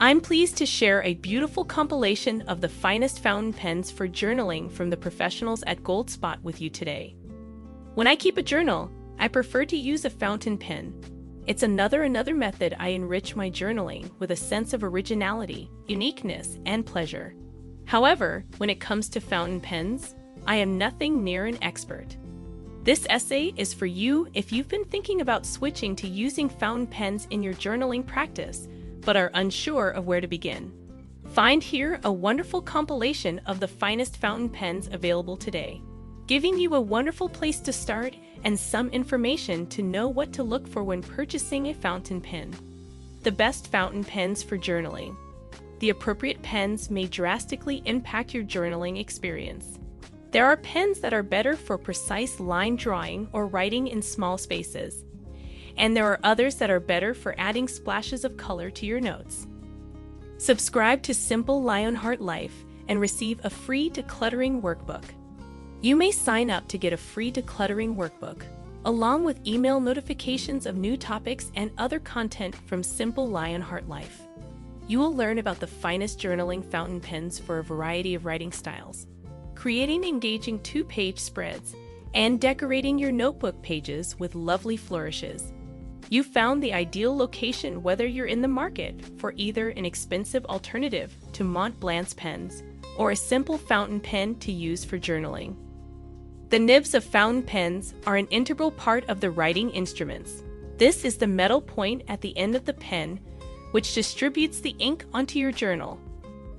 I'm pleased to share a beautiful compilation of the finest fountain pens for journaling from the professionals at Goldspot with you today. When I keep a journal, I prefer to use a fountain pen. It's another method I enrich my journaling with a sense of originality, uniqueness, and pleasure. However, when it comes to fountain pens, I am nothing near an expert. This essay is for you if you've been thinking about switching to using fountain pens in your journaling practice, but are unsure of where to begin. Find here a wonderful compilation of the finest fountain pens available today, giving you a wonderful place to start and some information to know what to look for when purchasing a fountain pen. The best fountain pens for journaling. The appropriate pens may drastically impact your journaling experience. There are pens that are better for precise line drawing or writing in small spaces, and there are others that are better for adding splashes of color to your notes. Subscribe to Simple Lionheart Life and receive a free decluttering workbook. You may sign up to get a free decluttering workbook, along with email notifications of new topics and other content from Simple Lionheart Life. You will learn about the finest journaling fountain pens for a variety of writing styles, creating engaging two-page spreads, and decorating your notebook pages with lovely flourishes. You found the ideal location whether you're in the market for either an expensive alternative to Mont Blanc's pens or a simple fountain pen to use for journaling. The nibs of fountain pens are an integral part of the writing instruments. This is the metal point at the end of the pen, which distributes the ink onto your journal.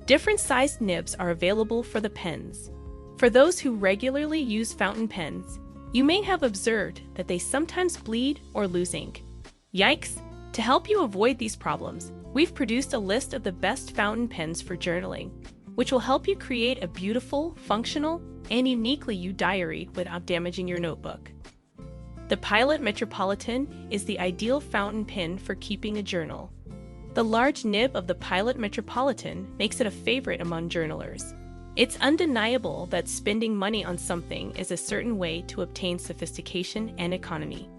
Different sized nibs are available for the pens. For those who regularly use fountain pens, you may have observed that they sometimes bleed or lose ink. Yikes! To help you avoid these problems, we've produced a list of the best fountain pens for journaling, which will help you create a beautiful, functional, and uniquely you diary without damaging your notebook. The Pilot Metropolitan is the ideal fountain pen for keeping a journal. The large nib of the Pilot Metropolitan makes it a favorite among journalers. It's undeniable that spending money on something is a certain way to obtain sophistication and economy.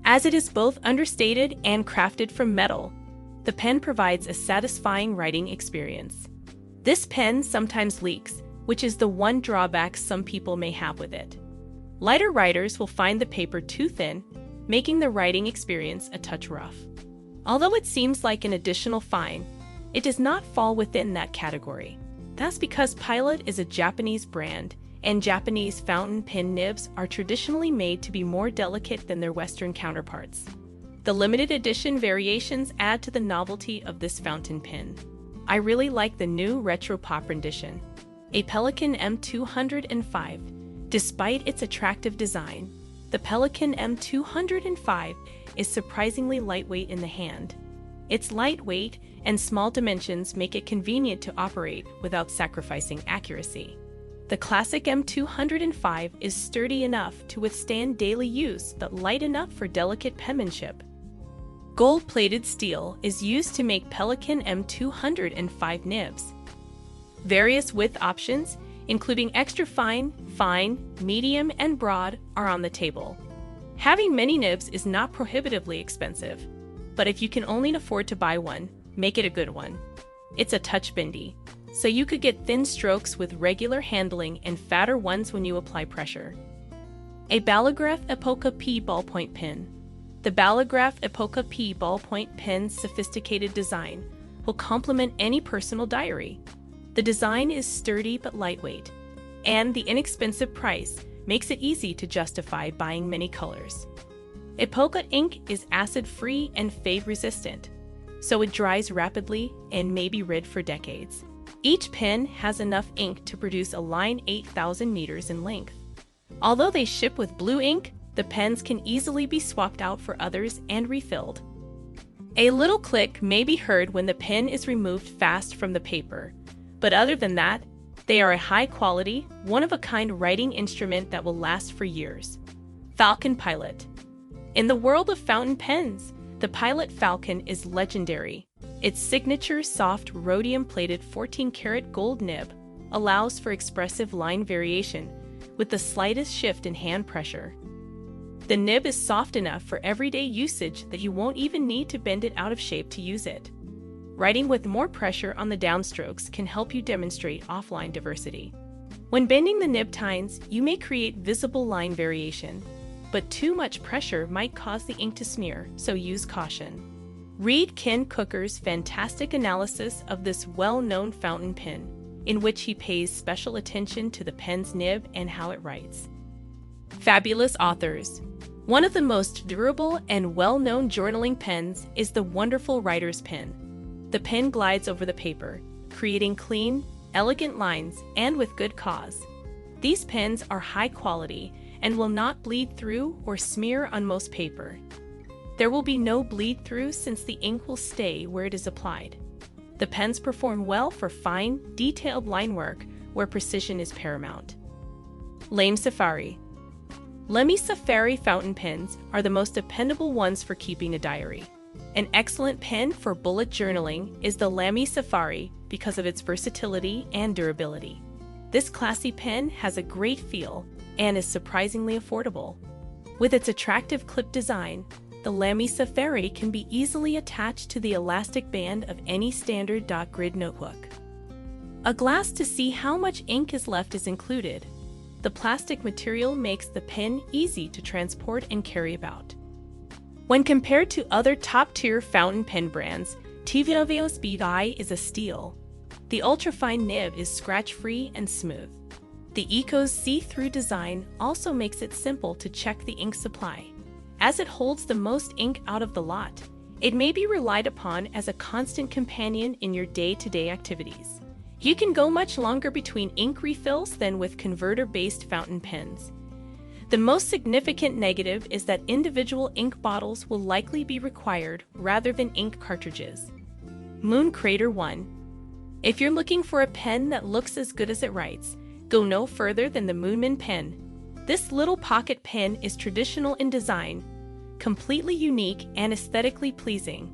As it is both understated and crafted from metal, the pen provides a satisfying writing experience. This pen sometimes leaks, which is the one drawback some people may have with it. Lighter writers will find the paper too thin, making the writing experience a touch rough. Although it seems like an additional fine, it does not fall within that category. That's because Pilot is a Japanese brand, and Japanese fountain pen nibs are traditionally made to be more delicate than their Western counterparts. The limited edition variations add to the novelty of this fountain pen. I really like the new retro pop rendition, a Pelikan M205. Despite its attractive design, the Pelikan M205 is surprisingly lightweight in the hand. Its lightweight and small dimensions make it convenient to operate without sacrificing accuracy. The classic M205 is sturdy enough to withstand daily use but light enough for delicate penmanship. Gold-plated steel is used to make Pelikan M205 nibs. Various width options, including extra fine, fine, medium, and broad, are on the table. Having many nibs is not prohibitively expensive, but if you can only afford to buy one, make it a good one. It's a touch bendy, so you could get thin strokes with regular handling and fatter ones when you apply pressure. A Ballograph Epoca P ballpoint pen. The Ballograph Epoca P ballpoint pen's sophisticated design will complement any personal diary. The design is sturdy but lightweight, and the inexpensive price makes it easy to justify buying many colors. Epoca ink is acid-free and fade-resistant, so it dries rapidly and may be read for decades. Each pen has enough ink to produce a line 8,000 meters in length. Although they ship with blue ink, the pens can easily be swapped out for others and refilled. A little click may be heard when the pen is removed fast from the paper, but other than that, they are a high-quality, one-of-a-kind writing instrument that will last for years. Falcon Pilot. In the world of fountain pens, the Pilot Falcon is legendary. Its signature soft rhodium-plated 14-karat gold nib allows for expressive line variation with the slightest shift in hand pressure. The nib is soft enough for everyday usage that you won't even need to bend it out of shape to use it. Writing with more pressure on the downstrokes can help you demonstrate offline diversity. When bending the nib tines, you may create visible line variation, but too much pressure might cause the ink to smear, so use caution. Read Ken Cooker's fantastic analysis of this well-known fountain pen, in which he pays special attention to the pen's nib and how it writes. Fabulous authors. One of the most durable and well-known journaling pens is the wonderful writer's pen. The pen glides over the paper, creating clean, elegant lines, and with good cause. These pens are high quality and will not bleed through or smear on most paper. There will be no bleed through since the ink will stay where it is applied. The pens perform well for fine, detailed line work where precision is paramount. Lamy Safari. Lamy Safari fountain pens are the most dependable ones for keeping a diary. An excellent pen for bullet journaling is the Lamy Safari because of its versatility and durability. This classy pen has a great feel and is surprisingly affordable. With its attractive clip design, the Lamy Safari can be easily attached to the elastic band of any standard dot grid notebook. A glass to see how much ink is left is included. The plastic material makes the pen easy to transport and carry about. When compared to other top-tier fountain pen brands, Tivio Speed Eye is a steal. The ultrafine nib is scratch-free and smooth. The Eco's see-through design also makes it simple to check the ink supply. As it holds the most ink out of the lot, it may be relied upon as a constant companion in your day-to-day activities. You can go much longer between ink refills than with converter-based fountain pens. The most significant negative is that individual ink bottles will likely be required rather than ink cartridges. Moon Crater 1. If you're looking for a pen that looks as good as it writes, go no further than the Moonman pen. This little pocket pen is traditional in design, completely unique and aesthetically pleasing.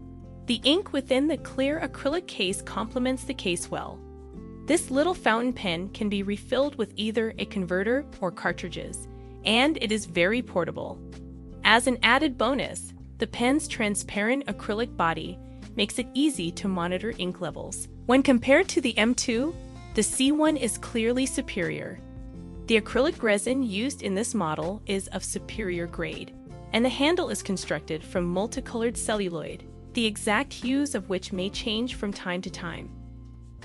The ink within the clear acrylic case complements the case well. This little fountain pen can be refilled with either a converter or cartridges, and it is very portable. As an added bonus, the pen's transparent acrylic body makes it easy to monitor ink levels. When compared to the M2, the C1 is clearly superior. The acrylic resin used in this model is of superior grade, and the handle is constructed from multicolored celluloid, the exact hues of which may change from time to time.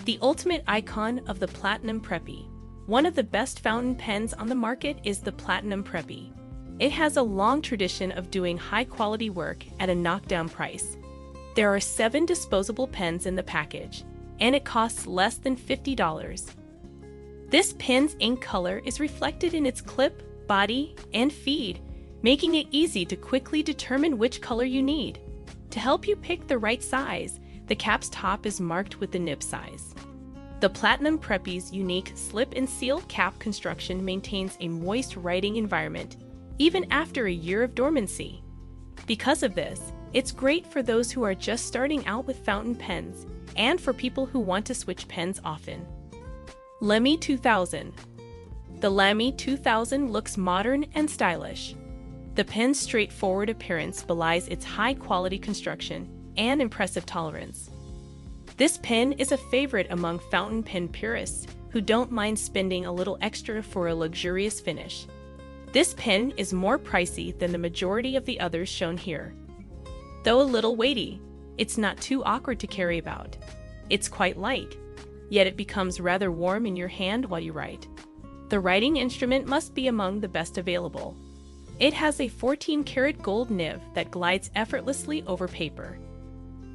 The ultimate icon of the Platinum Preppy. One of the best fountain pens on the market is the Platinum Preppy. It has a long tradition of doing high-quality work at a knockdown price. There are 7 disposable pens in the package, and it costs less than $50. This pen's ink color is reflected in its clip, body, and feed, making it easy to quickly determine which color you need. To help you pick the right size, the cap's top is marked with the nib size. The Platinum Preppy's unique slip and seal cap construction maintains a moist writing environment even after a year of dormancy. Because of this, it's great for those who are just starting out with fountain pens and for people who want to switch pens often. Lamy 2000. The Lamy 2000 looks modern and stylish. The pen's straightforward appearance belies its high-quality construction and impressive tolerance. This pen is a favorite among fountain pen purists who don't mind spending a little extra for a luxurious finish. This pen is more pricey than the majority of the others shown here. Though a little weighty, it's not too awkward to carry about. It's quite light, yet it becomes rather warm in your hand while you write. The writing instrument must be among the best available. It has a 14-karat gold nib that glides effortlessly over paper.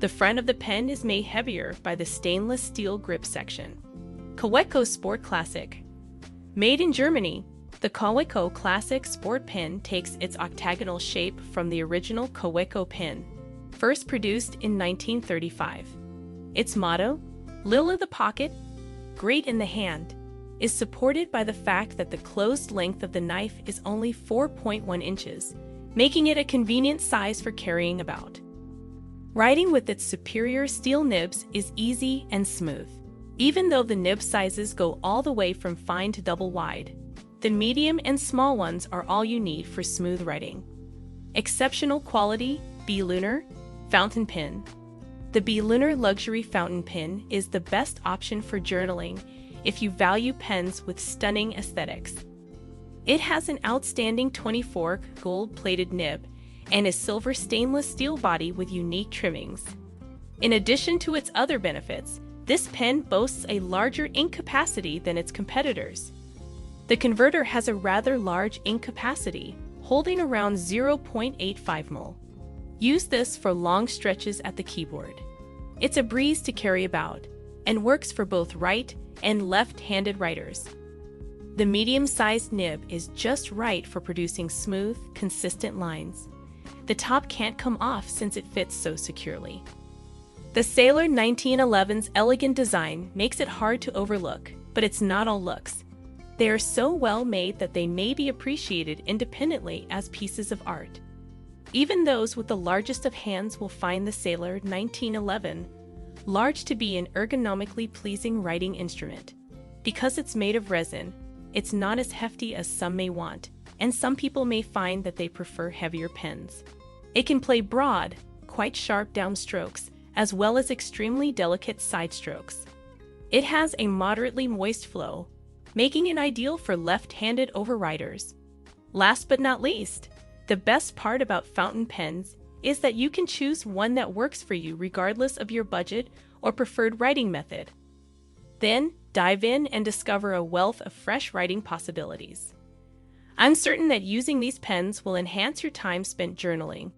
The front of the pen is made heavier by the stainless steel grip section. Kaweco Sport Classic. Made in Germany, the Kaweco Classic Sport Pen takes its octagonal shape from the original Kaweco pen, first produced in 1935. Its motto, "Lil in the pocket, great in the hand," is supported by the fact that the closed length of the knife is only 4.1 inches, making it a convenient size for carrying about. Writing with its superior steel nibs is easy and smooth. Even though the nib sizes go all the way from fine to double wide, the medium and small ones are all you need for smooth writing. Exceptional quality, B. Lunar, fountain pen. The Lunar Luxury Fountain Pen is the best option for journaling if you value pens with stunning aesthetics. It has an outstanding 24 gold-plated nib and a silver stainless steel body with unique trimmings. In addition to its other benefits, this pen boasts a larger ink capacity than its competitors. The converter has a rather large ink capacity, holding around 0.85 ml. Use this for long stretches at the keyboard. It's a breeze to carry about and works for both right and left-handed writers. The medium-sized nib is just right for producing smooth, consistent lines. The top can't come off since it fits so securely. The Sailor 1911's elegant design makes it hard to overlook, but it's not all looks. They are so well made that they may be appreciated independently as pieces of art. Even those with the largest of hands will find the Sailor 1911 large to be an ergonomically pleasing writing instrument. Because it's made of resin, it's not as hefty as some may want, and some people may find that they prefer heavier pens. It can play broad, quite sharp downstrokes, as well as extremely delicate side strokes. It has a moderately moist flow, making it ideal for left-handed overwriters. Last but not least, the best part about fountain pens is that you can choose one that works for you regardless of your budget or preferred writing method. Then, dive in and discover a wealth of fresh writing possibilities. I'm certain that using these pens will enhance your time spent journaling